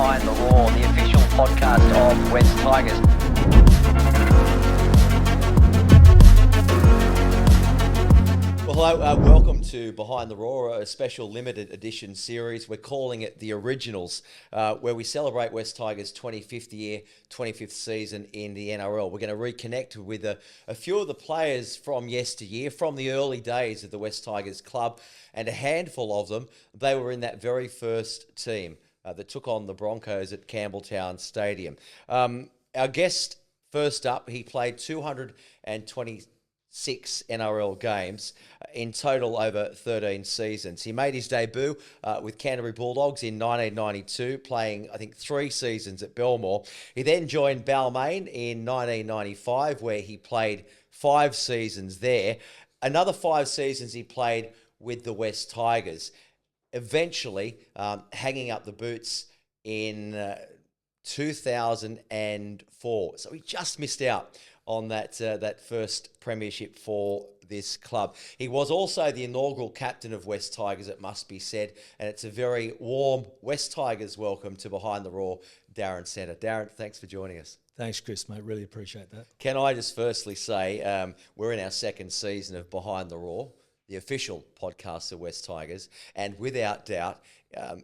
Behind the Roar, the official podcast of West Tigers. Well, hello, welcome to Behind the Roar, a special limited edition series. We're calling it The Originals, where we celebrate West Tigers' 25th year, 25th season in the NRL. We're going to reconnect with a few of the players from yesteryear, from the early days of the West Tigers club, and a handful of them, they were in that very first team that took on the Broncos at Campbelltown Stadium. Our guest, first up, he played 226 NRL games in total over 13 seasons. He made his debut with Canterbury Bulldogs in 1992, playing, I think, 3 seasons at Belmore. He then joined Balmain in 1995, where he played 5 seasons there. Another 5 seasons he played with the West Tigers, eventually hanging up the boots in 2004. So he just missed out on that first premiership for this club. He was also the inaugural captain of West Tigers, it must be said, and it's a very warm West Tigers welcome to Behind the Roar, Darren Senter. Darren, thanks for joining us. Thanks, Chris, mate. Really appreciate that. Can I just firstly say we're in our second season of Behind the Roar, the official podcast of West Tigers, and without doubt,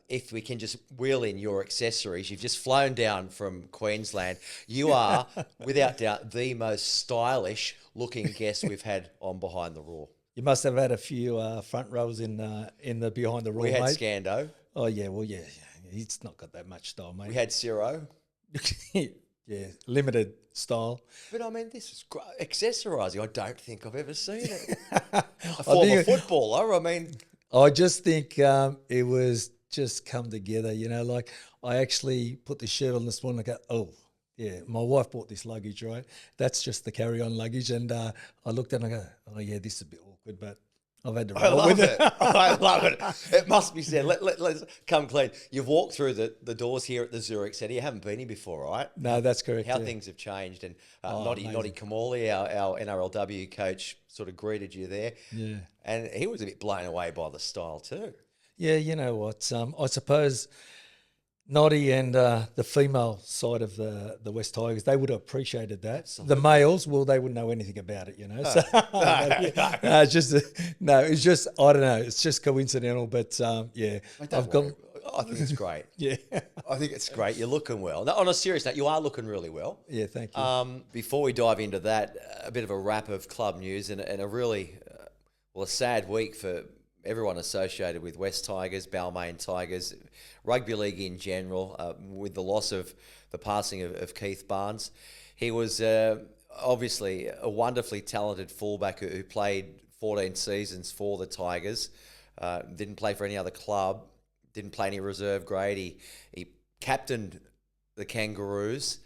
if we can just wheel in your accessories, you've just flown down from Queensland. You are, without doubt, the most stylish looking guest we've had on Behind the Roar. You must have had a few front rows in the Behind the Roar, We had mate. Scando. Oh, yeah, well, yeah. He's not got that much style, mate. We had Ciro. Yeah, limited style. But I mean, this is great. Accessorising, I don't think I've ever seen it. A former footballer, I mean. I just think it was just come together, you know, like I actually put the shirt on this morning. I go, oh, yeah, my wife bought this luggage, right? That's just the carry-on luggage. And I looked at it and I go, oh, yeah, this is a bit awkward, but I've had to roll with it. I love it. It must be said. Let's come clean. You've walked through the doors here at the Zurich Centre. You haven't been here before, right? No, that's correct. How things have changed. And Noddy Kamali, our NRLW coach, sort of greeted you there. Yeah. And he was a bit blown away by the style too. Yeah, you know what? I suppose Noddy and the female side of the West Tigers, they would have appreciated that. Absolutely. The males, well, they wouldn't know anything about it, you know. So, it's just I don't know. It's just coincidental, but yeah, I think it's great. Yeah, I think it's great. You're looking well. Now, on a serious note, you are looking really well. Yeah, thank you. Before we dive into that, a bit of a wrap of club news and a really a sad week for everyone associated with West Tigers, Balmain Tigers, rugby league in general, with the loss of the passing of Keith Barnes. He was obviously a wonderfully talented fullback who played 14 seasons for the Tigers, didn't play for any other club, didn't play any reserve grade. He captained the Kangaroos,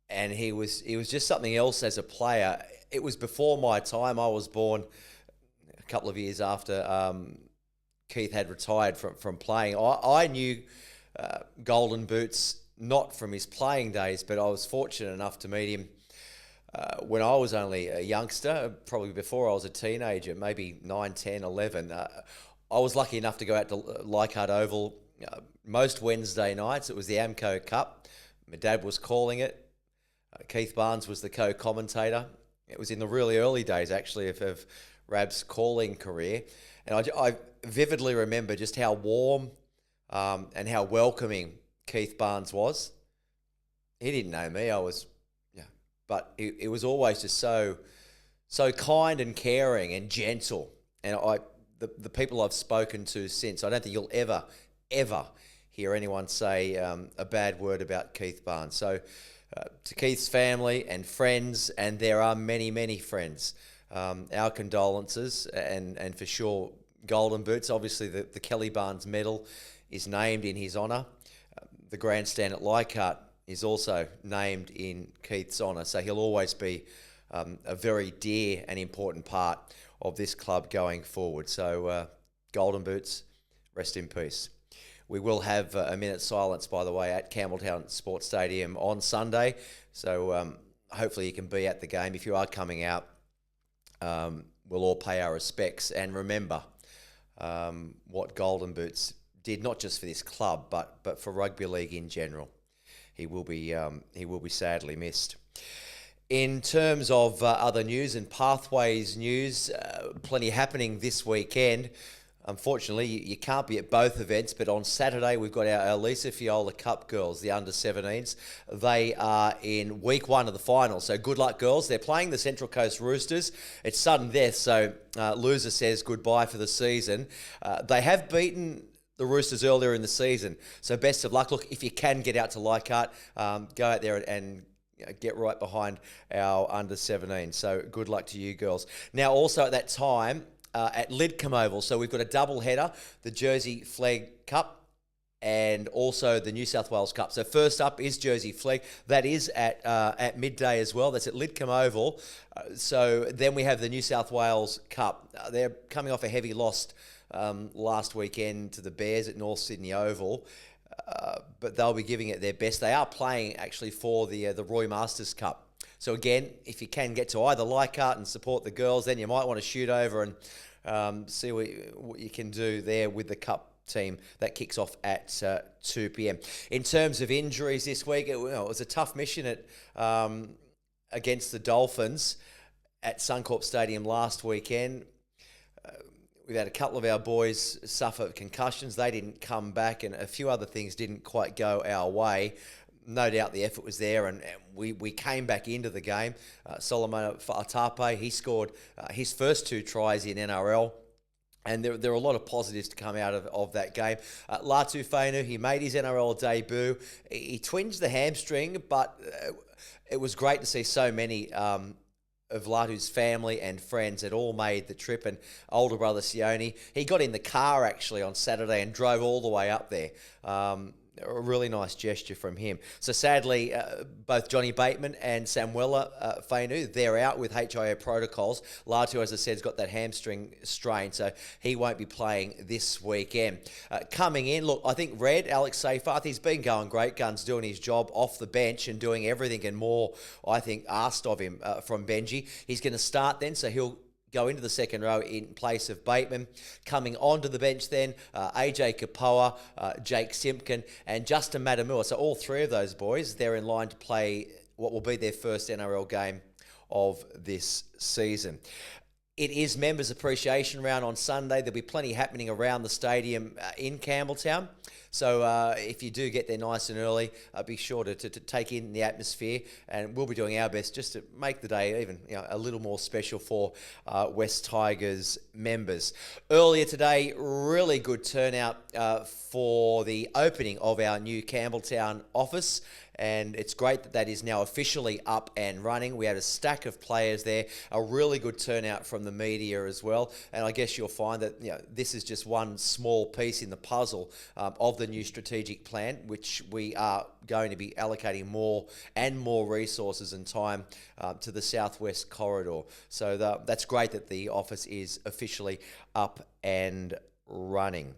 and he was just something else as a player. It was before my time. I was born a couple of years after Keith had retired from playing. I knew Golden Boots not from his playing days, but I was fortunate enough to meet him when I was only a youngster, probably before I was a teenager, maybe 9, 10, 11. I was lucky enough to go out to Leichhardt Oval most Wednesday nights. It was the Amco Cup. My dad was calling it. Keith Barnes was the co-commentator. It was in the really early days, actually, of Rab's calling career. And I vividly remember just how warm and how welcoming Keith Barnes was. He didn't know me. But it was always just so kind and caring and gentle. And the people I've spoken to since, I don't think you'll ever hear anyone say a bad word about Keith Barnes. So to Keith's family and friends, and there are many, many friends, our condolences, and for sure Golden Boots. Obviously the Kelly Barnes medal is named in his honour. The grandstand at Leichhardt is also named in Keith's honour, so he'll always be a very dear and important part of this club going forward. So Golden Boots, rest in peace. We will have a minute's silence, by the way, at Campbelltown Sports Stadium on Sunday, so hopefully you can be at the game. If you are coming out, we'll all pay our respects and remember what Golden Boots did, not just for this club, but for rugby league in general. He will be sadly missed. In terms of other news and pathways news, plenty happening this weekend. Unfortunately, you can't be at both events, but on Saturday we've got our Lisa Fiola Cup girls, the under-17s. They are in week 1 of the final, so good luck, girls. They're playing the Central Coast Roosters. It's sudden death, so loser says goodbye for the season. They have beaten the Roosters earlier in the season, so best of luck. Look, if you can get out to Leichhardt, go out there and get right behind our under-17. So good luck to you girls. Now also at that time, at Lidcombe Oval, so we've got a double header, the Jersey Flegg Cup and also the New South Wales Cup. So first up is Jersey Flegg. That is at midday as well. That's at Lidcombe Oval. So then we have the New South Wales Cup. They're coming off a heavy loss last weekend to the Bears at North Sydney Oval. But they'll be giving it their best. They are playing actually for the Roy Masters Cup. So again, if you can get to either Leichhardt and support the girls, then you might want to shoot over and see what you can do there with the Cup team. That kicks off at 2 p.m. In terms of injuries this week, it was a tough mission against the Dolphins at Suncorp Stadium last weekend. We've had a couple of our boys suffer concussions. They didn't come back, and a few other things didn't quite go our way. No doubt the effort was there, and we came back into the game. Solomon Fa'atape, he scored his first 2 tries in NRL. And there are a lot of positives to come out of that game. Latu Fainu, he made his NRL debut. He twinged the hamstring, but it was great to see so many of Latu's family and friends had all made the trip. And older brother Sione, he got in the car actually on Saturday and drove all the way up there. A really nice gesture from him. So sadly, both Johnny Bateman and Samuela Fainu, they're out with HIA protocols. Latu, as I said, has got that hamstring strain, so he won't be playing this weekend. Coming in, look, I think Red, Alex Seyfarth, he's been going great guns, doing his job off the bench and doing everything and more, I think, asked of him from Benji. He's going to start then, so he'll go into the second row in place of Bateman. Coming onto the bench then, AJ Kapoa, Jake Simpkin and Justin Matamua. So all 3 of those boys, they're in line to play what will be their first NRL game of this season. It is Members Appreciation Round on Sunday. There'll be plenty happening around the stadium in Campbelltown. So if you do get there nice and early, be sure to take in the atmosphere, and we'll be doing our best just to make the day even a little more special for West Tigers members. Earlier today, really good turnout for the opening of our new Campbelltown office. And it's great that that is now officially up and running. We had a stack of players there, a really good turnout from the media as well. And I guess you'll find that this is just one small piece in the puzzle of the new strategic plan, which we are going to be allocating more and more resources and time to the Southwest Corridor. So that's great that the office is officially up and running.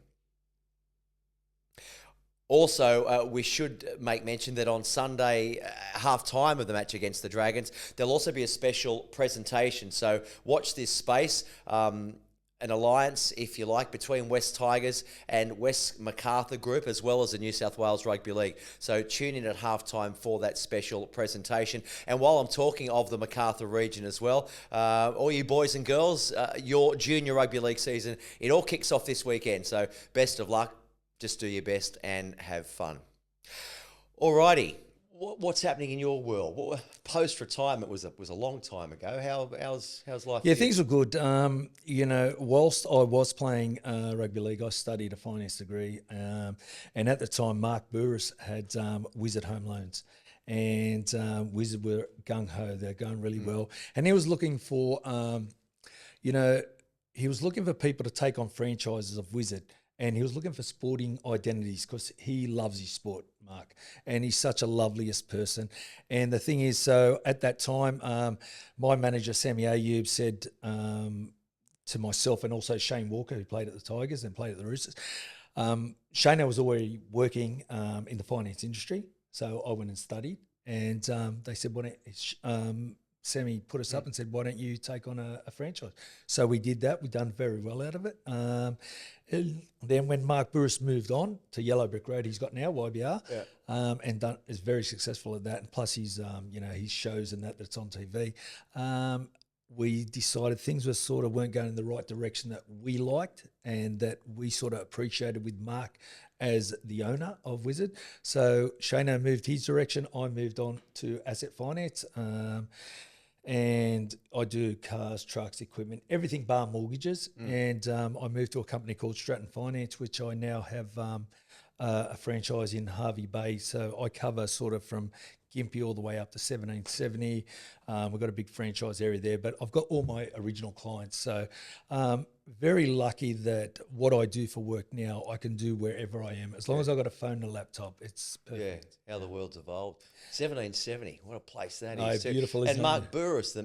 Also, we should make mention that on Sunday, half-time of the match against the Dragons, there'll also be a special presentation. So watch this space, an alliance, if you like, between West Tigers and West Macarthur Group, as well as the New South Wales Rugby League. So tune in at half-time for that special presentation. And while I'm talking of the Macarthur region as well, all you boys and girls, your junior rugby league season, it all kicks off this weekend. So best of luck. Just do your best and have fun. Alrighty, what's happening in your world? Post-retirement was a long time ago. How's life? Yeah, things were good. Whilst I was playing rugby league, I studied a finance degree, and at the time, Mark Burris had Wizard Home Loans, and Wizard were gung ho. They're going really well, and he was looking for, he was looking for people to take on franchises of Wizard. And he was looking for sporting identities because he loves his sport, Mark. And he's such a loveliest person. And the thing is, so at that time, my manager, Sammy Ayub, said to myself and also Shane Walker, who played at the Tigers and played at the Roosters, Shane was already working in the finance industry. So I went and studied. And they said, Sammy put us up and said, why don't you take on a franchise? So we did that. We've done very well out of it. And then when Mark Burris moved on to Yellow Brick Road, he's got now YBR, and is very successful at that. And plus his shows and that's on TV. We decided things weren't going in the right direction that we liked and that we sort of appreciated with Mark as the owner of Wizard. So Shano moved his direction. I moved on to asset finance. And I do cars, trucks, equipment, everything bar mortgages. And I moved to a company called Stratton Finance, which I now have a franchise in Hervey Bay. So I cover sort of from Gympie all the way up to 1770. We've got a big franchise area there, but I've got all my original clients. So very lucky that what I do for work now, I can do wherever I am. As long as I've got a phone and a laptop, it's perfect. Yeah, how the world's evolved. 1770, what a place that is. Too. Beautiful, isn't and Mark Burris,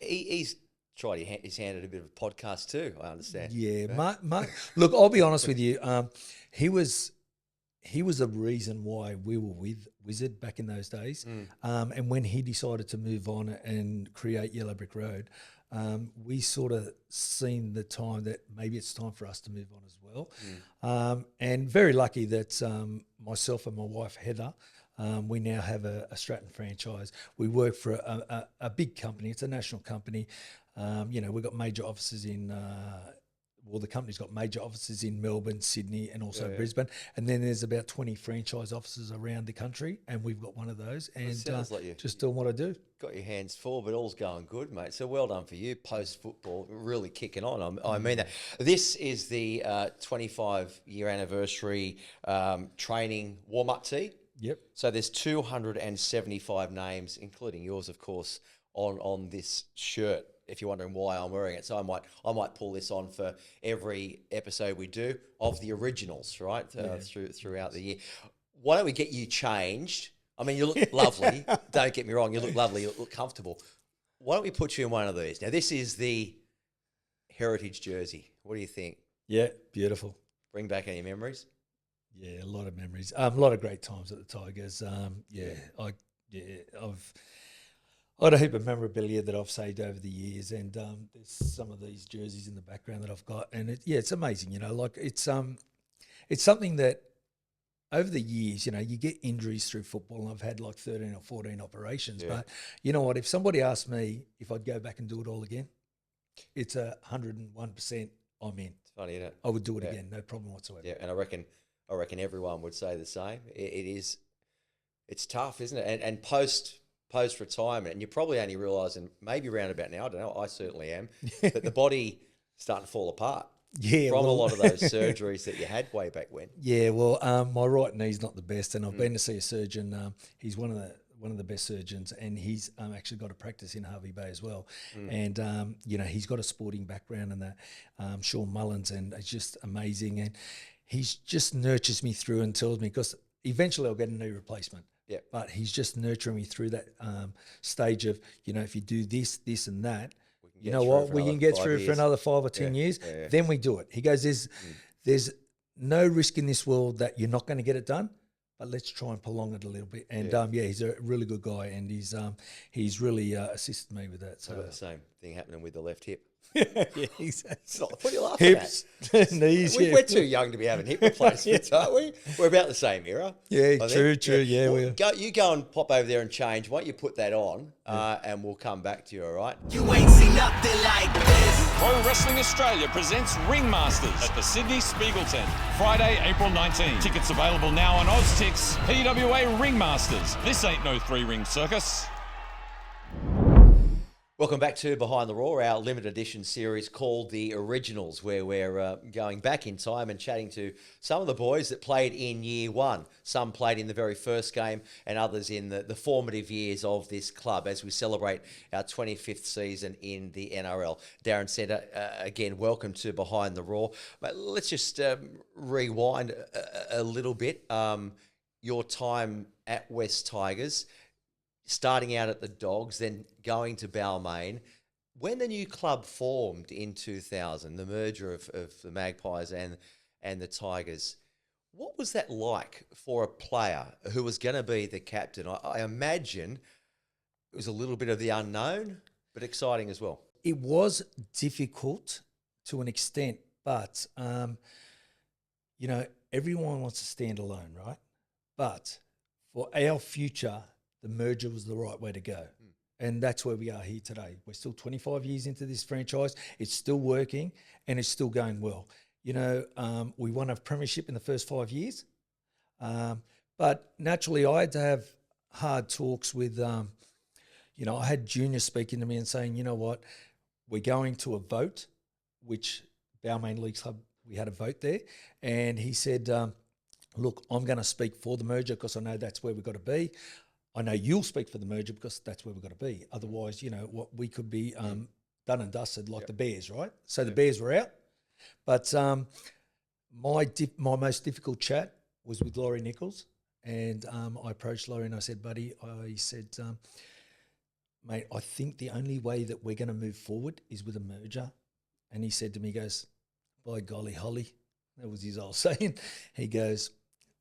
he's tried his hand at a bit of a podcast too, I understand. Yeah, right? Mark, look, I'll be honest with you. He was the reason why we were with Wizard back in those days. And when he decided to move on and create Yellow Brick Road, we sort of seen the time that maybe it's time for us to move on as well. And very lucky that myself and my wife, Heather, we now have a Stratton franchise. We work for a big company. It's a national company. We've got major offices in the company's got major offices in Melbourne, Sydney, and also Brisbane. And then there's about 20 franchise offices around the country, and we've got one of those. And sounds like you just doing what I do. Got your hands full, but all's going good, mate. So well done for you. Post-football, really kicking on. I mean that. This is the 25-year anniversary training warm-up tee. Yep. So there's 275 names, including yours, of course, on this shirt. If you're wondering why I'm wearing it, so I might pull this on for every episode we do of the originals, right? Throughout the year. Why don't we get you changed? I mean, you look lovely. Don't get me wrong. You look lovely. You look comfortable. Why don't we put you in one of these? Now, this is the heritage jersey. What do you think? Yeah, beautiful. Bring back any memories? Yeah, a lot of memories. A lot of great times at the Tigers. I've got a heap of memorabilia that I've saved over the years, and there's some of these jerseys in the background that I've got, and it's amazing. It's something that over the years, you get injuries through football, and I've had like 13 or 14 operations. But you know what? If somebody asked me if I'd go back and do it all again, it's 101% I'm in. It's funny, isn't it? I would do it again, no problem whatsoever. Yeah, and I reckon everyone would say the same. It's tough, isn't it? And post-retirement, and you're probably only realising maybe around about now, I don't know, I certainly am, that the body starting to fall apart from a lot of those surgeries that you had way back when. Yeah, well, my right knee's not the best, and I've been to see a surgeon. He's one of the best surgeons, and he's actually got a practice in Hervey Bay as well. And, he's got a sporting background and that, Sean Mullins, and it's just amazing. And he's just nurtures me through and tells me, because eventually I'll get a knee replacement. Yeah. But he's just nurturing me through that stage of, if you do this, this and that, we can get through for another 5 or 10 years. Yeah. Then we do it. He goes, there's no risk in this world that you're not going to get it done, but let's try and prolong it a little bit. And he's a really good guy, and he's really assisted me with that. So I've got the same thing happening with the left hip. Yeah, exactly. What are you laughing Hips, at? knees. We're too young to be having hip replacements, aren't we? We're about the same era. Yeah, true. Yeah, well, you go and pop over there and change. Why don't you put that on, and we'll come back to you, all right? You ain't seen nothing like this. Pro Wrestling Australia presents Ringmasters at the Sydney Spiegel Tent, Friday, April 19. Tickets available now on OzTix. PWA Ringmasters. This ain't no three-ring circus. Welcome back to Behind the Roar, our limited edition series called The Originals, where we're going back in time and chatting to some of the boys that played in year one. Some played in the very first game and others in the formative years of this club as we celebrate our 25th season in the NRL. Darren Senter, again, welcome to Behind the Roar. But let's just rewind a little bit. Your time at West Tigers, starting out at the Dogs, then going to Balmain. When the new club formed in 2000, the merger of the Magpies and the Tigers, what was that like for a player who was going to be the captain? I imagine it was a little bit of the unknown, but exciting as well. It was difficult to an extent, but, everyone wants to stand alone, right? But for our future, the merger was the right way to go. And that's where we are here today. We're still 25 years into this franchise. It's still working and it's still going well. We won a premiership in the first 5 years. But naturally, I had to have hard talks with, I had juniors speaking to me and saying, you know what, we're going to a vote, which Balmain League Club, we had a vote there. And he said, look, I'm going to speak for the merger because I know that's where we've got to be. I know you'll speak for the merger because that's where we've got to be. Otherwise, what we could be done and dusted like the Bears, right? So the Bears were out. But my most difficult chat was with Laurie Nichols. And I approached Laurie and I said, buddy, mate, I think the only way that we're going to move forward is with a merger. And he said to me, he goes, by golly, Holly, that was his old saying. He goes,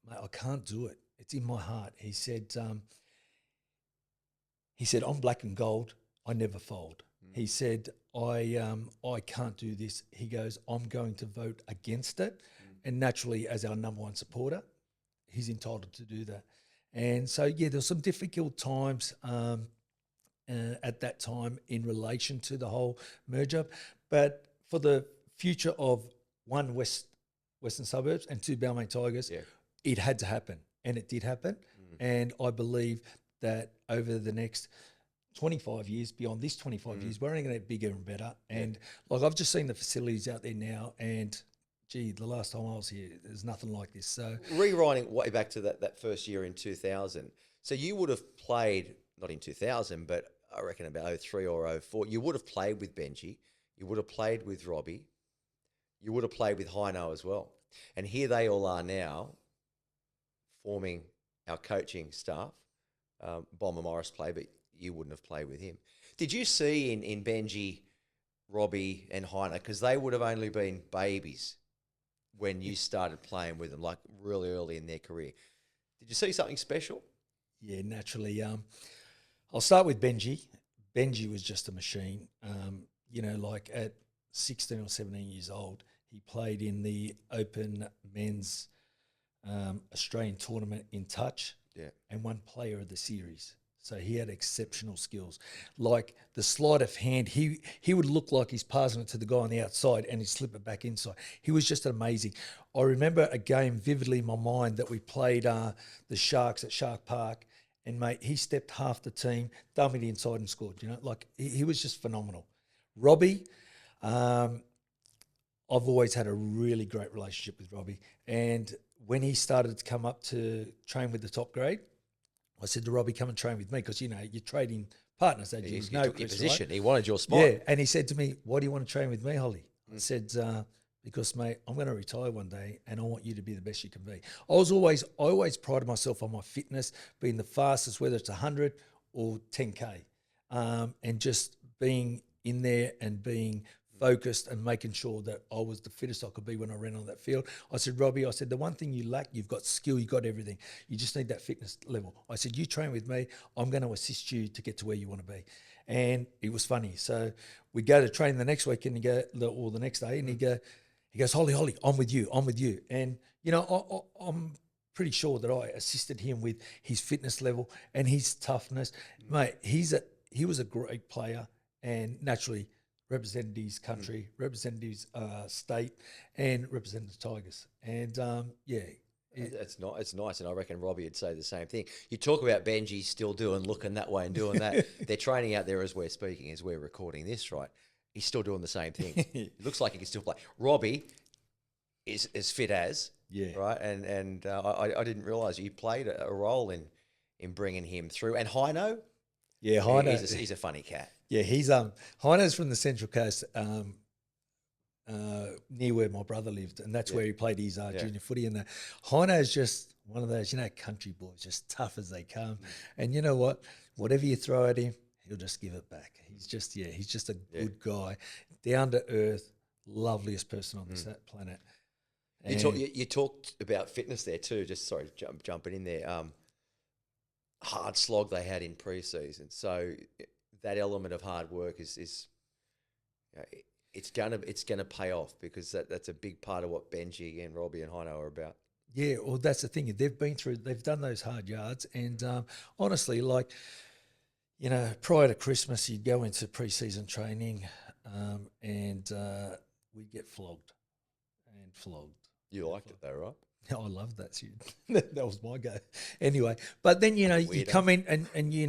mate, I can't do it. It's in my heart. He said, I'm black and gold. I never fold. He said, I can't do this. He goes, I'm going to vote against it. And naturally, as our number one supporter, he's entitled to do that. And so, there's some difficult times at that time in relation to the whole merger. But for the future of one, Western Suburbs, and two, Balmain Tigers, it had to happen. And it did happen. And I believe that over the next 25 years, beyond this 25 years, we're only going to get bigger and better. And I've just seen the facilities out there now, and gee, the last time I was here, there's nothing like this. So rewinding way back to that first year in 2000. So you would have played, not in 2000, but I reckon about 03 or 04. You would have played with Benji. You would have played with Robbie. You would have played with Heino as well. And here they all are now forming our coaching staff. Bomber Morris played, but you wouldn't have played with him. Did you see in Benji, Robbie and Heino, because they would have only been babies when you started playing with them, like really early in their career. Did you see something special? Yeah, naturally. I'll start with Benji. Benji was just a machine. Like at 16 or 17 years old, he played in the Open Men's Australian tournament in touch and won player of the series. So he had exceptional skills. Like the sleight of hand, he would look like he's passing it to the guy on the outside and he'd slip it back inside. He was just amazing. I remember a game vividly in my mind that we played the Sharks at Shark Park, and mate, he stepped half the team, dummied inside and scored. He was just phenomenal. Robbie, I've always had a really great relationship with Robbie. And when he started to come up to train with the top grade, I said to Robbie, come and train with me because, you're trading partners. That He you took know, your Chris, position. right? He wanted your spot. Yeah, and he said to me, why do you want to train with me, Holly? I said, because, mate, I'm going to retire one day and I want you to be the best you can be. I always prided myself on my fitness, being the fastest, whether it's 100 or 10K, and just being in there and being focused and making sure that I was the fittest I could be when I ran on that field. I said, Robbie, the one thing you lack, you've got skill, you've got everything. You just need that fitness level. I said, you train with me, I'm going to assist you to get to where you want to be. And it was funny. So we go to train the next week and or the next day, and he goes, Holly, I'm with you. And, I'm pretty sure that I assisted him with his fitness level and his toughness. Mate, he was a great player, and naturally represented his country, represented his state, and represented the Tigers. And, It's nice, and I reckon Robbie would say the same thing. You talk about Benji still looking that way and doing that. They're training out there as we're speaking, as we're recording this, right? He's still doing the same thing. It looks like he can still play. Robbie is as fit as, right? And I didn't realise you played a role in bringing him through. And Heino? Yeah, Heino. He's a funny cat. Yeah, Heino's from the Central Coast, near where my brother lived, and that's where he played his junior footy. And Heino's just one of those, country boys, just tough as they come. And you know what? Whatever you throw at him, he'll just give it back. He's just a good guy, down to earth, loveliest person on this planet. You talked about fitness there too. Just jumping in there. hard slog they had in pre-season. So that element of hard work is it's gonna pay off, because that's a big part of what Benji and Robbie and Heino are about. Yeah, well, that's the thing. They've done those hard yards, and honestly, like, prior to Christmas, you'd go into pre-season training, and we get flogged. You liked it though, right? Yeah, I loved that shit. That was my go. Anyway, but then, you come in and you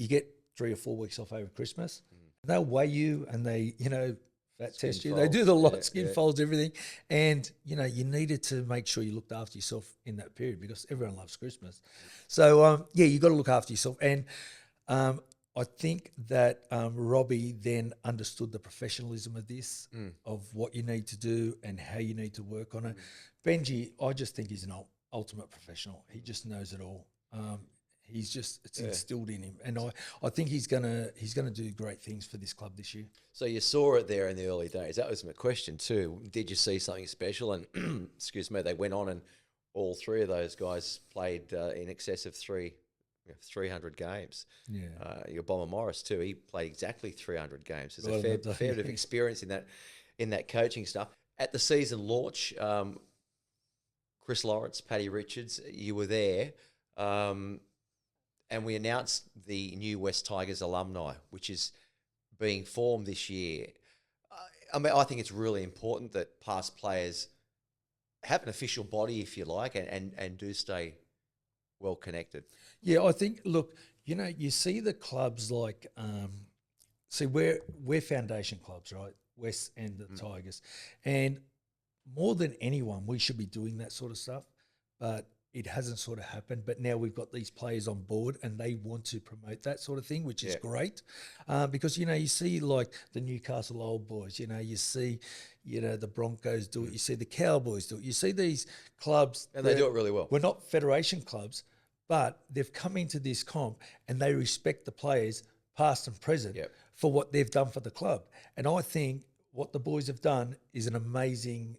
get 3 or 4 weeks off over Christmas. They'll weigh you and they, fat Skin test you. folds. They do the lot, Yeah, skin yeah. folds, everything. And, you needed to make sure you looked after yourself in that period, because everyone loves Christmas. So, you got to look after yourself. And I think that Robbie then understood the professionalism of this, of what you need to do and how you need to work on it. Benji, I just think he's an ultimate professional. He just knows it all. It's instilled in him, and I think he's gonna do great things for this club this year. So you saw it there in the early days. That was my question too. Did you see something special? And excuse me, they went on, and all 3 of those guys played in excess of 300 games. Yeah. Your Bomber Morris too. He played exactly 300 games. There's Well, a fair bit of experience in that coaching stuff. At the season launch, Chris Lawrence, Paddy Richards, you were there, and we announced the new West Tigers alumni, which is being formed this year. I think it's really important that past players have an official body, if you like, and do stay well connected. Yeah, I think, look, you see the clubs like, we're foundation clubs, right? West and the Tigers. And more than anyone, we should be doing that sort of stuff, but it hasn't sort of happened. But now we've got these players on board and they want to promote that sort of thing, which is great. Because, you see like the Newcastle Old Boys, you see, the Broncos do it, you see the Cowboys do it, you see these clubs. And they do it really well. We're not federation clubs, but they've come into this comp and they respect the players, past and present, for what they've done for the club. And I think what the boys have done is an amazing,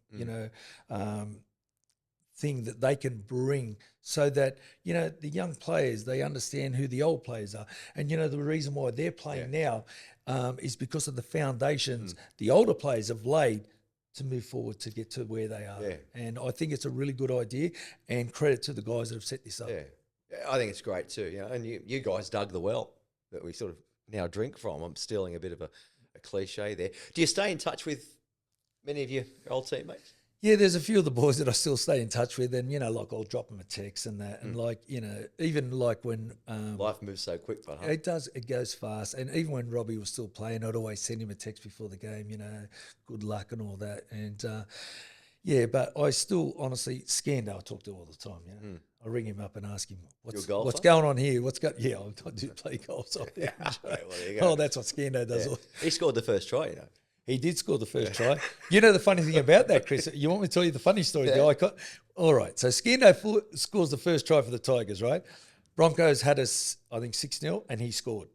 thing that they can bring, so that, the young players, they understand who the old players are. And, the reason why they're playing now is because of the foundations the older players have laid to move forward to get to where they are. Yeah. And I think it's a really good idea, and credit to the guys that have set this up. Yeah, I think it's great too. And you guys dug the well that we sort of now drink from. I'm stealing a bit of a cliche there. Do you stay in touch with many of your old teammates? Yeah, there's a few of the boys that I still stay in touch with, and like I'll drop them a text and that, and like even like when Life moves so quick, but it does, it goes fast. And even when Robbie was still playing, I'd always send him a text before the game, good luck and all that. And but I still honestly, Scando I talk to all the time. I ring him up and ask him what's going on here. I do play golf. So well, there you go. Oh, that's what Scando does. Yeah. He scored the first try, He did score the first try. The funny thing about that, Chris, you want me to tell you the funny story? All right, so Scando scores the first try for the Tigers, right? Broncos had us, I think, 6-0, and he scored.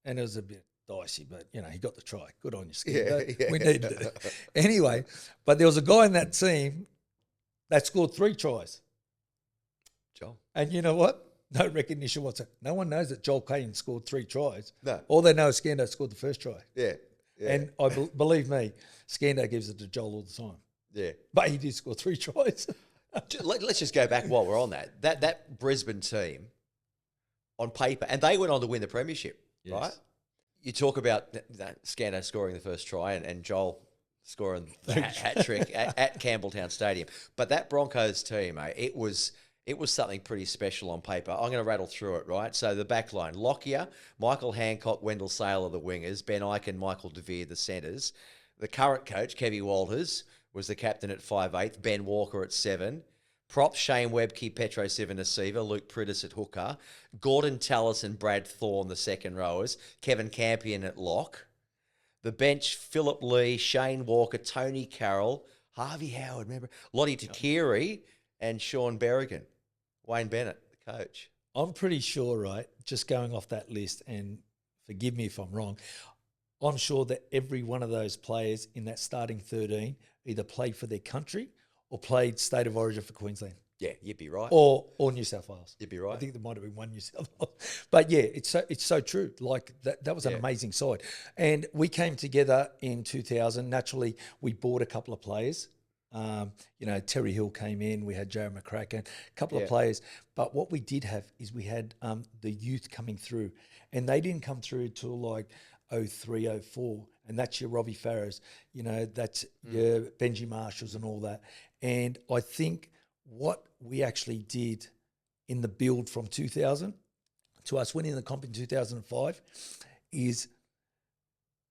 And it was a bit dicey, but, he got the try. Good on you, Scando. Yeah. We needed it. Anyway, but there was a guy in that team that scored 3 tries. Joel. And you know what? No recognition whatsoever. No one knows that Joel Kane scored 3 tries. No. All they know is Scando scored the first try. Yeah. And believe me, Scando gives it to Joel all the time. Yeah. But he did score 3 tries. Let's just go back while we're on that. That Brisbane team, on paper, and they went on to win the premiership, right? You talk about that Scando scoring the first try and Joel scoring the hat trick at Campbelltown Stadium. But that Broncos team, it was something pretty special on paper. I'm going to rattle through it, right? So the back line, Lockyer, Michael Hancock, Wendell Saylor, the wingers, Ben Eichen, Michael DeVere, the centres. The current coach, Kevy Walters, was the captain at 5'8", Ben Walker at 7. Props, Shane Webke, Petro Sivanasiva, Luke Prittis at hooker. Gordon Tallis and Brad Thorne, the second rowers. Kevin Campion at lock. The bench, Philip Lee, Shane Walker, Tony Carroll, Harvey Howard, remember? Lottie Takiri and Sean Berrigan. Wayne Bennett, the coach. I'm pretty sure, right, just going off that list, and forgive me if I'm wrong, I'm sure that every one of those players in that starting 13 either played for their country or played State of Origin for Queensland. Yeah, you'd be right. or New South Wales. You'd be right. I think there might have been one New South Wales. But yeah, it's so true. Like that was an amazing side. And we came together in 2000. Naturally, we bought a couple of players. Terry Hill came in. We had Jared McCracken, a couple of players. But what we did have is we had the youth coming through. And they didn't come through till like 03, 04. And that's your Robbie Farahs, that's your Benji Marshalls and all that. And I think what we actually did in the build from 2000 to us winning the comp in 2005 is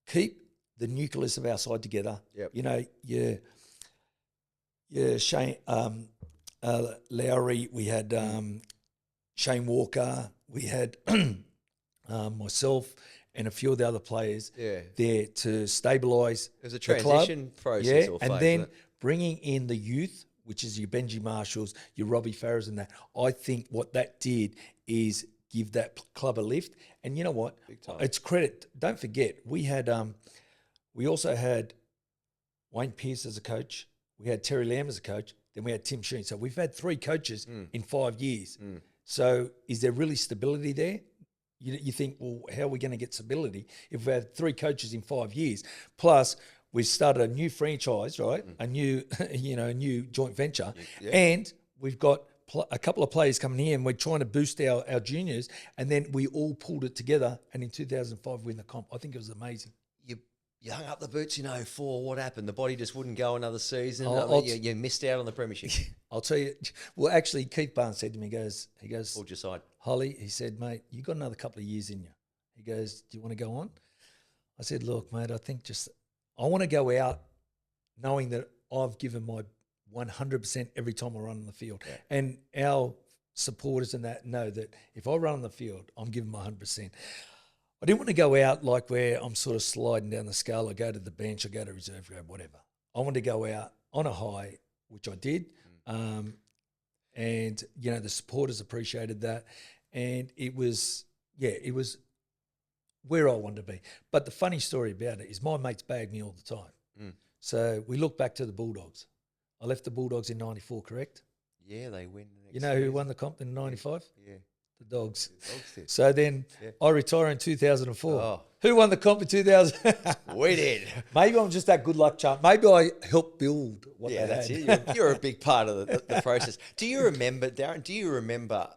keep the nucleus of our side together. Yep. Shane Lowry, we had Shane Walker, we had myself and a few of the other players there to stabilise. It was a transition process. Yeah, and then bringing in the youth, which is your Benji Marshalls, your Robbie Farahs and that. I think what that did is give that club a lift. And you know what? Big time. It's credit. Don't forget, we had we also had Wayne Pearce as a coach. We had Terry Lamb as a coach. Then we had Tim Sheen. So we've had 3 coaches in 5 years. So is there really stability there? You think, well, how are we going to get stability if we had 3 coaches in 5 years? Plus, we've started a new franchise, right? A new, a new joint venture, and we've got a couple of players coming here, and we're trying to boost our juniors. And then we all pulled it together, and in 2005 we win the comp. I think it was amazing. You hung up the boots in 04. What happened? The body just wouldn't go another season. You missed out on the premiership. I'll tell you. Well, actually, Keith Barnes said to me, he goes, pulled your side. Holly, he said, mate, you got another couple of years in you. He goes, do you want to go on? I said, look, mate, I think I want to go out knowing that I've given my 100% every time I run on the field. Yeah. And our supporters and that know that if I run on the field, I'm giving my 100%. I didn't want to go out like where I'm sort of sliding down the scale. I go to the bench, I go to reserve grade, whatever. I wanted to go out on a high, which I did. And, the supporters appreciated that. And it was where I wanted to be. But the funny story about it is my mates bagged me all the time. So we look back to the Bulldogs. I left the Bulldogs in 94, correct? Yeah, they win the next You know who won the comp in 95? Yeah. The Dogs. The Dogs did. So then I retire in 2004. Oh. Who won the comp in 2000? We did. Maybe I'm just that good luck charm. Maybe I helped build what they that's had. it. You're a big part of the process. Do you remember, Darren,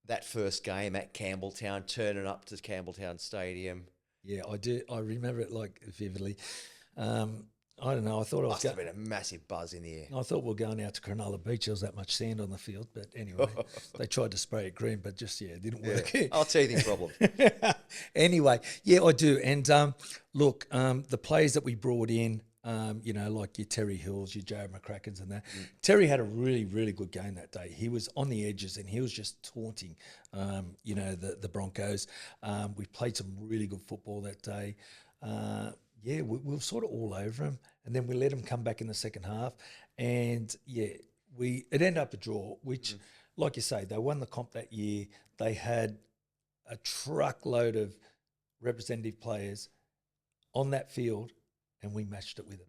that first game at Campbelltown, turning up to Campbelltown Stadium? Yeah, I do. I remember it like vividly. I don't know. I thought Must have been a massive buzz in the air. I thought we were going out to Cronulla Beach. There was that much sand on the field. But anyway, they tried to spray it green, but it didn't work. I'll teething problem. Anyway, yeah, I do. And look, the players that we brought in, like your Terry Hills, your Jared McCrackens and that. Terry had a really, really good game that day. He was on the edges and he was just taunting, the Broncos. We played some really good football that day. We were sort of all over him, and then we let him come back in the second half, and it ended up a draw, which, like you say, they won the comp that year. They had a truckload of representative players on that field, and we matched it with them.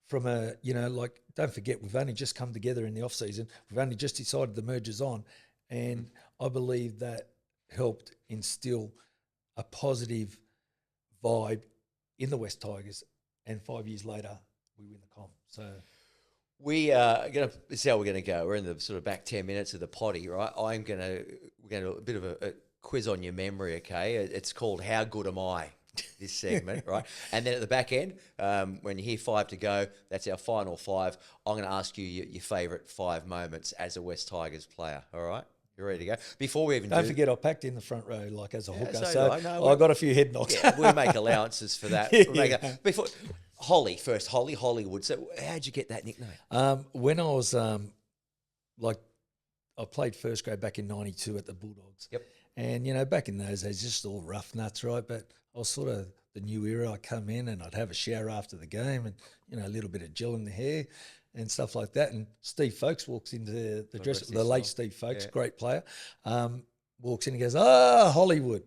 From don't forget, we've only just come together in the off season. We've only just decided the merger's on, and I believe that helped instill a positive vibe in the West Tigers, and 5 years later, we win the comp. So we are going to. This is how we're going to go. We're in the sort of back 10 minutes of the potty, right? We're going to do a bit of a quiz on your memory. Okay, it's called "How Good Am I?" This segment, right? And then at the back end, when you hear 5 to go, that's our final 5. I'm going to ask you your favourite 5 moments as a West Tigers player. All right. You're ready to go. Before we even don't forget, I packed in the front row like as a hooker, so I got a few head knocks. Yeah, we'll make allowances for that. Before Hollywood. So, how'd you get that nickname? When I was I played first grade back in '92 at the Bulldogs. Yep. And back in those days, just all rough nuts, right? But I was sort of the new era. I come in and I'd have a shower after the game, and a little bit of gel in the hair and stuff like that. And Steve Folkes walks into the dress, the late Steve Folkes, great player, walks in and goes, Hollywood.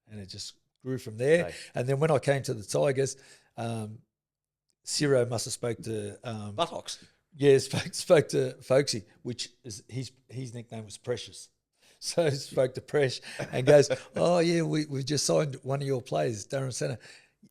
And it just grew from there. Right. And then when I came to the Tigers, Ciro must have spoke to... Buttocks. Yeah, spoke to Folksy, which is his nickname was Precious. So spoke to Presh and goes, oh, yeah, we've just signed one of your players, Darren Senter.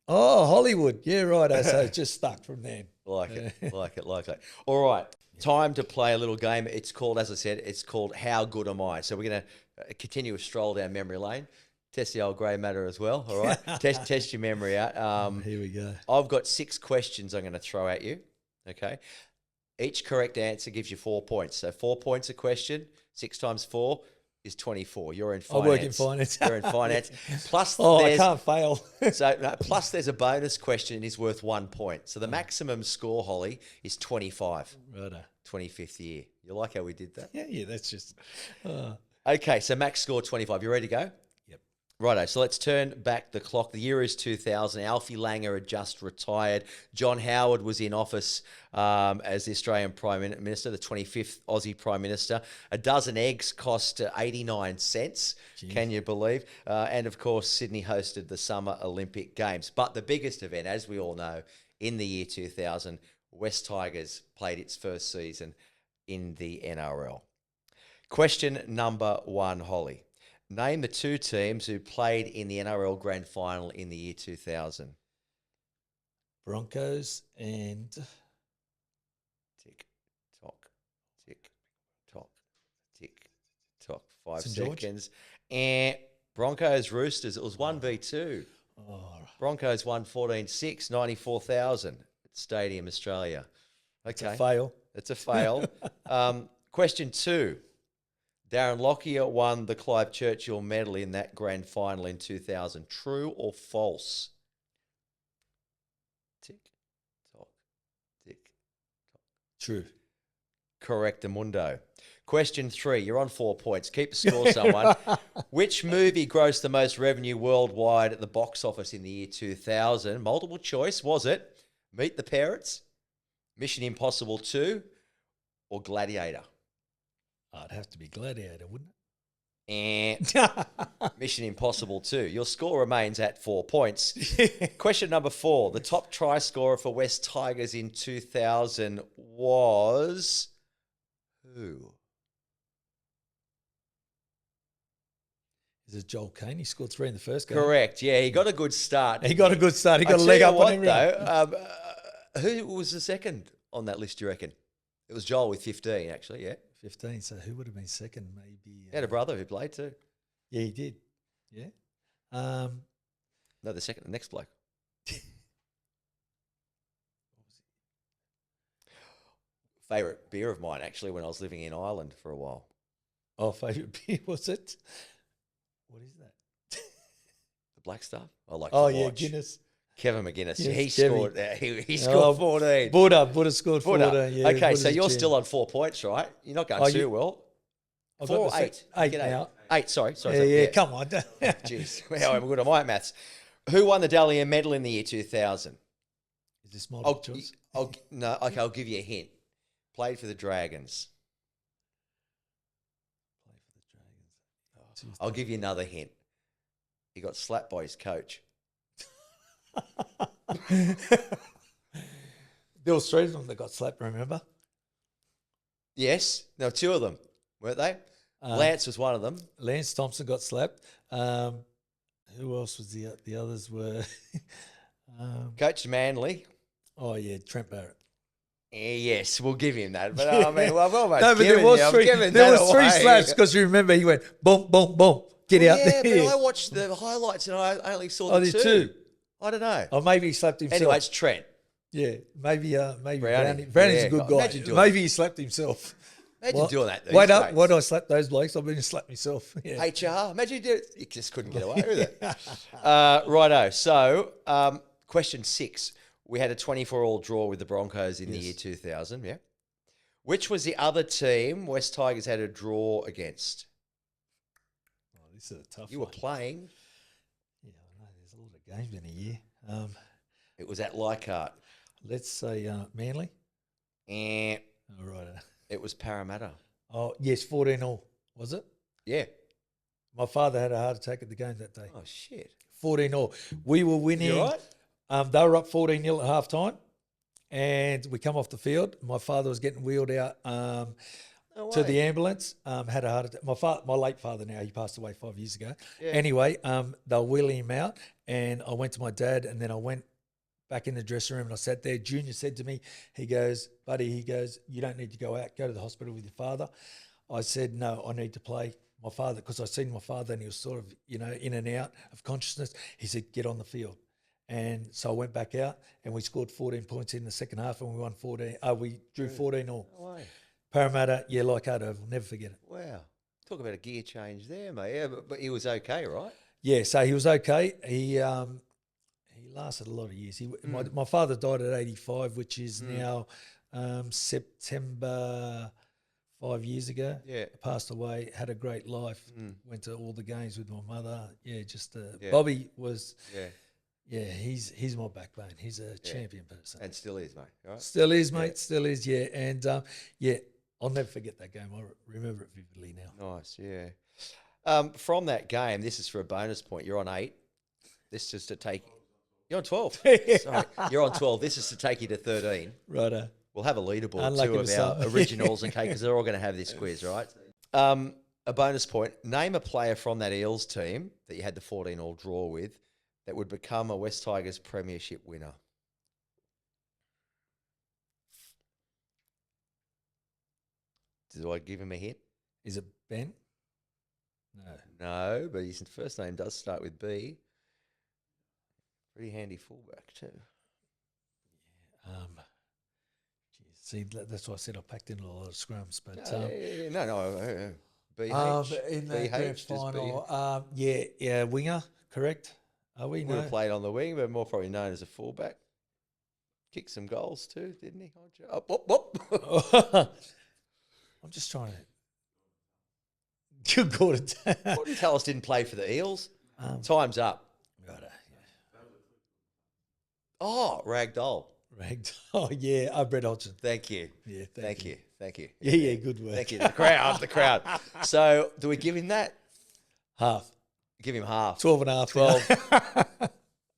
Oh, Hollywood. Yeah, right. So it's just stuck from then. Like it. All right. Time to play a little game. It's called, as I said, it's called How Good Am I? So we're going to continue a stroll down memory lane. Test the old grey matter as well. All right. test your memory out. Here we go. I've got 6 questions I'm going to throw at you. Okay. Each correct answer gives you 4 points. So 4 points a question. 6 times 4 is 24. You're in finance. I work in finance. You're in finance. Plus, I can't fail. plus there's a bonus question and is worth 1 point. So the maximum score, Holly, is 25. Righto. 25th year. You like how we did that? Yeah, that's just... Okay, so max score 25. You ready to go? Yep. Righto, so let's turn back the clock. The year is 2000. Alfie Langer had just retired. John Howard was in office as the Australian Prime Minister, the 25th Aussie Prime Minister. A dozen eggs cost 89 cents. Jeez. Can you believe? And, of course, Sydney hosted the Summer Olympic Games. But the biggest event, as we all know, in the year 2000, West Tigers played its first season in the NRL. Question number 1, Holly. Name the 2 teams who played in the NRL Grand Final in the year 2000. Broncos and... Tick, tock, tick, tock, tick, tock. 5 St. George? seconds. And Broncos Roosters, it was 1v2. Oh, Broncos won 14-6, 94,000 at Stadium Australia. Okay. it's a fail. It's a fail. Question 2. Darren Lockyer won the Clive Churchill medal in that grand final in 2000. True or false? Tick, tock, tick, tock. True. Correct, Amundo. Question 3. You're on 4 points. Keep the score, someone. Which movie grossed the most revenue worldwide at the box office in the year 2000? Multiple choice. Was it Meet the Parents, Mission Impossible 2, or Gladiator? Oh, it'd have to be Gladiator, wouldn't And it? Mission Impossible 2. Your score remains at 4 points. Question number 4. The top try scorer for West Tigers in 2000 was who? Is it Joel Kane? He scored 3 in the first game. Correct. Yeah, he got a good start. He got a good start. He got a leg up on everyone. Who was the second on that list, do you reckon? It was Joel with 15, actually, yeah. 15, so who would have been second? Maybe... He had a brother who played too. Yeah, he did. Yeah. No, the next bloke. Favourite beer of mine, actually, when I was living in Ireland for a while. Oh, favourite beer, was it? What is that? The black stuff? I like Oh, to yeah, watch. Guinness. Kevin McGuinness. Yes, He Kevy. scored. He scored 14. Buddha scored 14. Yeah, Okay, Buddha's so a you're champ. still on 4 points, right? You're not going too well. I've 4 or got the 8? 8 Get now. 8, sorry. Yeah, come on. Jeez, how am I good at my maths? Who won the Dalian medal in the year 2000? Is this multiple choice? I'll give you a hint. Played for the Dragons. I'll give you another hint. He got slapped by his coach. There was 3 of them that got slapped, remember? Yes, there were 2 of them, weren't they? Lance was one of them. Lance Thompson got slapped. Who else was the others were? Coach Manley. Oh, yeah, Trent Barrett. Yes, we'll give him that. But I mean, well, I've almost No, but given there was you, I'm 3. giving There that was 3 away. slaps because you remember he went boom, boom, boom. Get out Yeah, there. but I watched the highlights and I only saw Oh, the there's 2. 2. I don't know. Or maybe he slapped himself. Anyway, it's Trent. Yeah, maybe Brownie. Brownie's Yeah, a good guy. imagine doing Maybe he slapped himself. Imagine doing that. These Wait up, days. why do I slap those blokes? I've been to slap myself. Yeah. HR. Imagine you did it. You just couldn't get away with it. Righto. So, question 6. We had a 24-all draw with the Broncos in the year 2000, yeah? Which was the other team West Tigers had a draw against? Oh, this is a tough You were one. playing. Yeah, I know. There's a lot of games in a year. It was at Leichhardt. Let's say Manly. And All right. it was Parramatta. Oh, yes, 14-all, was it? Yeah. My father had a heart attack at the game that day. Oh, shit. 14-all. We were winning. You all right? They were up 14-0 at half time. and we come off the field. My father was getting wheeled out to way. the ambulance. Had a heart attack. My late father now, he passed away 5 years ago. Yeah. Anyway, they were wheeling him out, and I went to my dad, and then I went back in the dressing room and I sat there. Junior said to me, he goes, buddy, you don't need to go out, go to the hospital with your father. I said, no, I need to play. My father, because I seen my father and he was sort of, in and out of consciousness. He said, get on the field. And so I went back out and we scored 14 points in the second half and we won 14. We drew 14 all. No way. Parramatta, like I'll never forget it. Wow. Talk about a gear change there, mate. Yeah, but he was okay, right? Yeah, so he was okay. He lasted a lot of years. My father died at 85, which is now September 5 years ago. Yeah. Passed away, had a great life, went to all the games with my mother. Yeah, Bobby was... Yeah, he's my backbone. He's a champion person. And still is, mate, right? Still is, mate. Still is, yeah. And, I'll never forget that game. I remember it vividly now. Nice, yeah. From that game, this is for a bonus point. You're on 8. This is to take... You're on 12. Sorry. You're on 12. This is to take you to 13. Righto. We'll have a leaderboard Unlucky too of to our start. originals, okay, because they're all going to have this quiz, right? A bonus point. Name a player from that Eels team that you had the 14-all draw with that would become a West Tigers premiership winner. Do I give him a hint? Is it Ben? No. No, but his first name does start with B. Pretty handy fullback too. See, that's why I said I packed in a lot of scrums. But No. BH. in the BH, grand just final, winger, correct? Are we? Would No. have played on the wing, but more probably known as a fullback. Kicked some goals too, didn't he? I'm just trying to. Good Gordon. Gordon Tallis didn't play for the Eels. Time's up. Righto. Oh, Ragdoll. Ragged. Oh yeah, Brett Hodgson. Thank you. Yeah, Thank you. Yeah, good work. Thank you. The crowd. So, do we give him that? Half. Give him half. 12 and a half.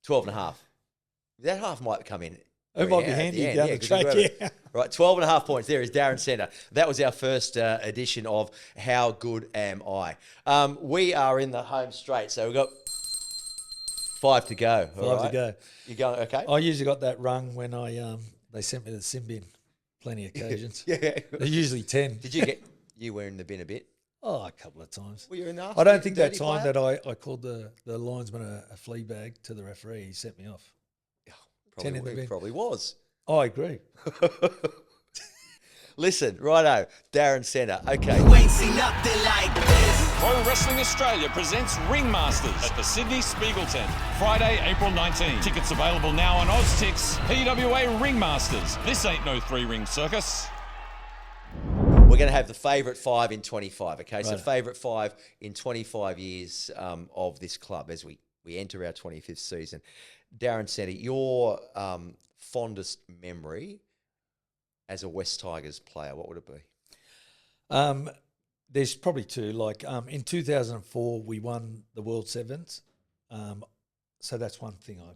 12 and a half. That half might come in. It might be at handy the end, down the 'cause track, you've got it. yeah. Right, 12 and a half points. There is Darren Senter. That was our first edition of How Good Am I? We are in the home straight, so we've got 5 to go. all 5 to right? go. You going okay? I usually got that rung when they sent me to the sin bin. Plenty of occasions. Yeah. They're usually 10. Did you were in the bin a bit? Oh, a couple of times. Were you in the I don't think that time that I called the linesman a flea bag to the referee, he sent me off. 10 in the bin. Probably was. Oh, I agree. Listen, righto, Darren Senter. Okay. You ain't seen nothing like this. Pro Wrestling Australia presents Ringmasters at the Sydney Spiegel Tent, Friday, April 19. Tickets available now on OzTix. PWA Ringmasters. This ain't no 3-ring circus. We're going to have the favourite 5 in 25, okay? So Right. favourite 5 in 25 years of this club as we enter our 25th season. Darren Senter, your fondest memory as a West Tigers player, what would it be? There's probably two. Like in 2004, we won the World Sevens. So that's one thing I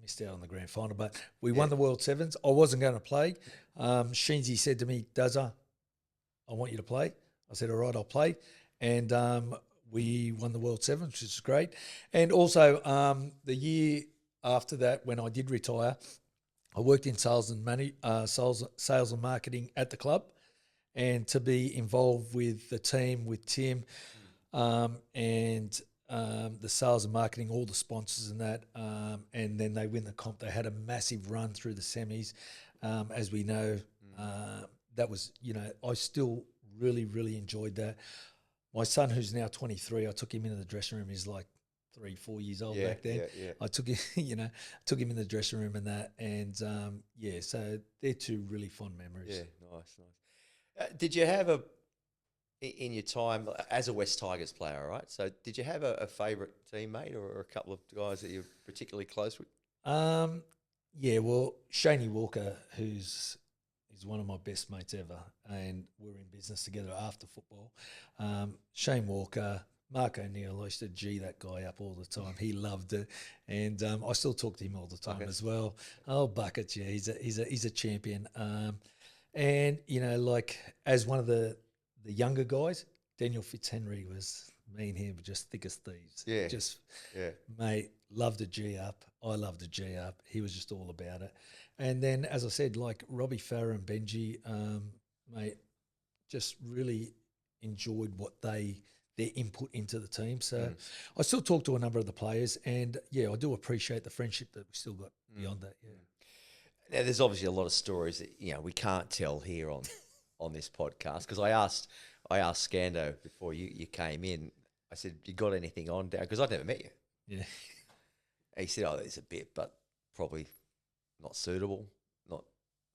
missed out on the grand final. But we won the World Sevens. I wasn't going to play. Sheensy said to me, Duzza, I want you to play. I said, all right, I'll play. And we won the World Sevens, which is great. And also the year after that, when I did retire, I worked in sales and marketing at the club, and to be involved with the team, with Tim, and the sales and marketing, all the sponsors and that, and then they win the comp. They had a massive run through the semis, as we know. That was, I still really, really enjoyed that. My son, who's now 23, I took him into the dressing room. He's like 3-4 years old back then. Yeah. I took him, took him in the dressing room and that, and so they're two really fond memories. Yeah, nice. Did you have in your time as a West Tigers player, right? So did you have a favourite teammate or a couple of guys that you're particularly close with? Well, Shaney Walker, he's one of my best mates ever, and we're in business together after football. Shane Walker, Mark O'Neill, I used to G that guy up all the time. He loved it, and I still talk to him all the time as well. Oh, Buckets, yeah, he's a champion. And you know, like as one of the younger guys, Daniel Fitzhenry was me and him were just thick as thieves. Yeah, Mate, loved to G up. I loved to G up. He was just all about it. And then, as I said, like Robbie, Farah, and Benji, mate, just really enjoyed their input into the team. So I still talk to a number of the players, and yeah, I do appreciate the friendship that we still got beyond that. Yeah. Now, there's obviously a lot of stories that we can't tell here on this podcast, because I asked Scando before you came in. I said, "You got anything on, Darren?" Because I'd never met you. Yeah. And he said, "Oh, there's a bit, but probably not suitable, not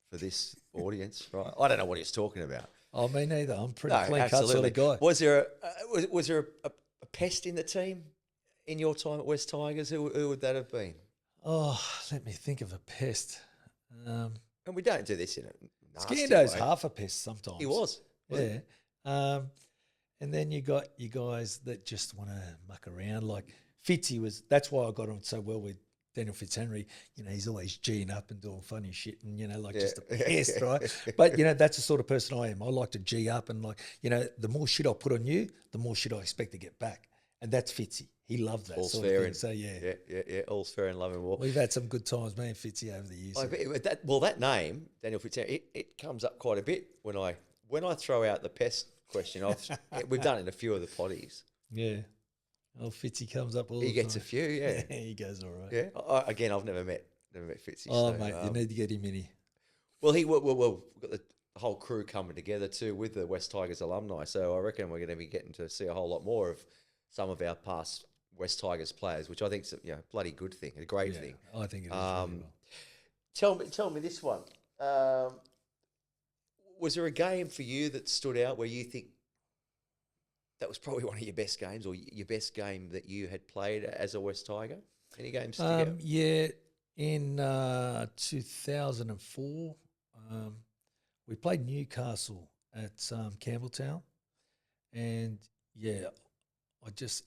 for this audience." Right? I don't know what he's talking about. Oh, me neither. I'm pretty clean cut sort of guy. Was there a pest in the team in your time at West Tigers? Who would that have been? Oh, let me think of a pest. And we don't do this in a nasty Scando's way. half a pest sometimes. He was. Yeah. And then you got you guys that just want to muck around. Like Fitzy was, that's why I got on so well with Daniel Fitzhenry. You know, he's always G'ing up and doing funny shit and, just a pest, right? But, that's the sort of person I am. I like to G up and the more shit I put on you, the more shit I expect to get back. And that's Fitzy. He loved that All's sort fair of thing. So, yeah. All's fair in love and war. We've had some good times, me and Fitzy, over the years. That name, Daniel Fitzhenry, it comes up quite a bit when I throw out the pest question. We've done it in a few of the potties. Yeah. Oh, Fitzy comes up all the time. He gets a few, yeah. He goes all right. Yeah. Again, I've never met Fitzy. Oh, so, mate, you need to get him in here. Well, we've got the whole crew coming together too with the West Tigers alumni. So I reckon we're going to be getting to see a whole lot more of some of our past West Tigers players, which I think is a bloody good thing, a great thing. I think it is really well. Tell me this one. Was there a game for you that stood out where you think that was probably one of your best games, or your best game that you had played as a West Tiger? Any games stick out? Yeah, in 2004, we played Newcastle at Campbelltown, and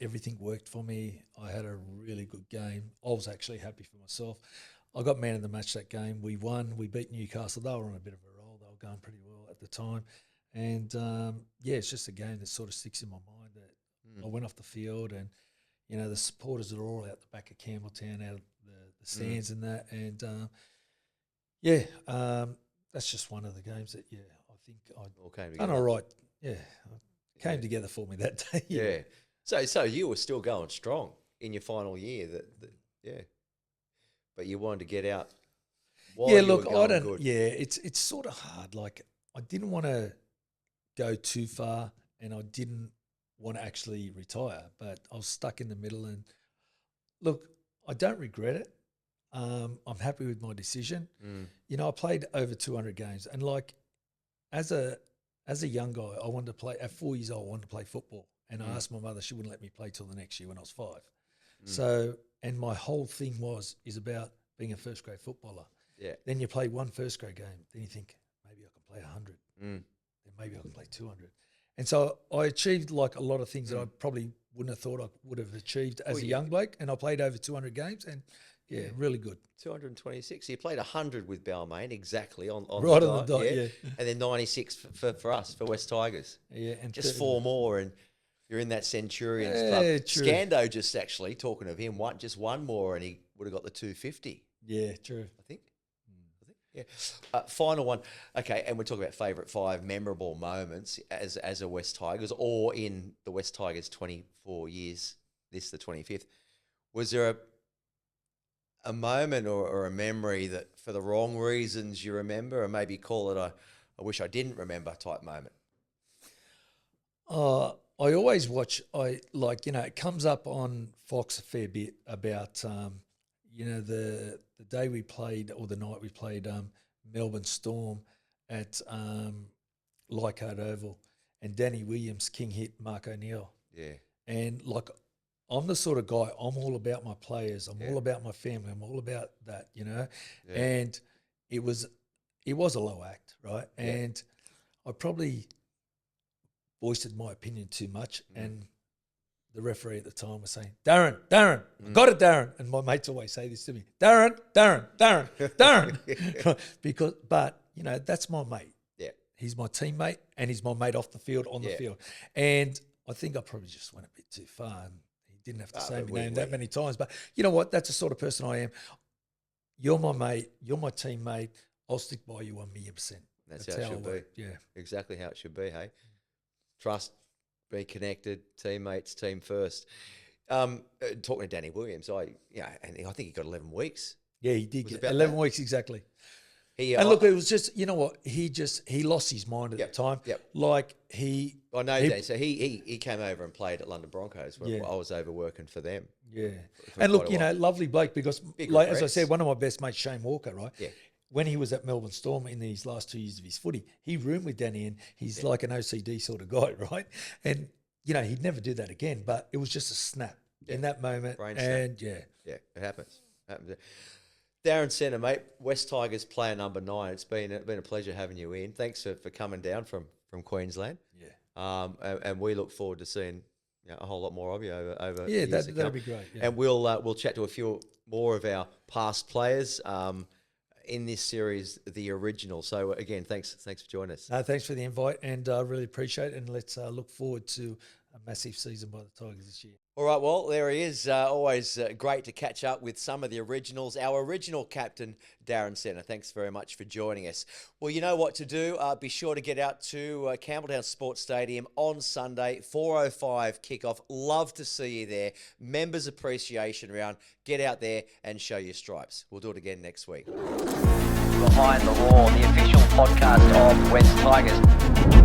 everything worked for me. I had a really good game. I was actually happy for myself. I got man of the match that game. We won. We beat Newcastle. They were on a bit of a roll. They were going pretty well at the time. And, it's just a game that sort of sticks in my mind that I went off the field and, the supporters are all out the back of Campbelltown, out of the stands and that. And, that's just one of the games that, I think I done all right. Yeah, came together for me that day. Yeah. So you were still going strong in your final year. But you wanted to get out. I don't. Good. Yeah, it's sort of hard. Like I didn't want to go too far, and I didn't want to actually retire, but I was stuck in the middle. And look, I don't regret it. I'm happy with my decision. I played over 200 games, and like as a young guy, I wanted to play. At 4 years old, I wanted to play football. And I asked my mother, she wouldn't let me play till the next year when I was 5. So, and my whole thing is about being a first grade footballer. Yeah. Then you play one first grade game. Then you think, maybe I can play 100. Then maybe I can play 200. And so I achieved like a lot of things that I probably wouldn't have thought I would have achieved as a young bloke. And I played over 200 games and really good. 226. You played 100 with Balmain exactly on right the on the dot, yeah. And then 96 for us, for West Tigers. Yeah. And just 4 more and you're in that Centurions club. True. Scando just actually, talking of him, just one more and he would have got the 250. Yeah, true. I think. Yeah. Final one. Okay, and we're talking about favourite 5 memorable moments as a West Tigers or in the West Tigers 24 years, this the 25th. Was there a moment or a memory that for the wrong reasons you remember, or maybe call it a I wish I didn't remember type moment? I always watch, it comes up on Fox a fair bit about, the day we played or the night we played Melbourne Storm at Leichhardt Oval and Danny Williams king hit Mark O'Neill. Yeah. And I'm the sort of guy, I'm all about my players. I'm all about my family. I'm all about that, Yeah. And it was a low act, right? Yeah. And I probably voiced my opinion too much, and the referee at the time was saying, Darren, got it, Darren. And my mates always say this to me, Darren. But, you know, that's my mate. Yeah. He's my teammate and he's my mate off the field, on the field. And I think I probably just went a bit too far and he didn't have to say my name that many times. But you know what? That's the sort of person I am. You're my mate. You're my teammate. I'll stick by you 1,000,000%. That's how it should be. Yeah. Exactly how it should be, hey? Trust, be connected, teammates, team first. Talking to Danny Williams, and I think he got 11 weeks. Yeah, he did get 11 weeks exactly. And look, it was just, you know what, he lost his mind at the time. Yep. Like I know, Danny. So he came over and played at London Broncos when I was over working for them. Yeah. For And look, quite a you know, while. lovely bloke because, Big like as I regrets. said, one of my best mates, Shane Walker, right? Yeah. When he was at Melbourne Storm in these last 2 years of his footy, he roomed with Danny and he's like an OCD sort of guy, right? And, you know, he'd never do that again, but it was just a snap in that moment. Brain snap. And, Yeah, it happens. Darren Senter, mate, West Tigers player number 9. It's been a pleasure having you in. Thanks for coming down from Queensland. Yeah. And we look forward to seeing a whole lot more of you over Yeah, the years to that'd come. be great. Yeah. And we'll chat to a few more of our past players in this series, the original. So again, thanks for joining us. No, thanks for the invite and I really appreciate it. And let's look forward to a massive season by the Tigers this year. All right, well, there he is. Always great to catch up with some of the originals. Our original captain, Darren Senter. Thanks very much for joining us. Well, you know what to do. Be sure to get out to Campbelltown Sports Stadium on Sunday, 4:05 kickoff. Love to see you there. Members Appreciation Round. Get out there and show your stripes. We'll do it again next week. Behind the Wall, the official podcast of West Tigers.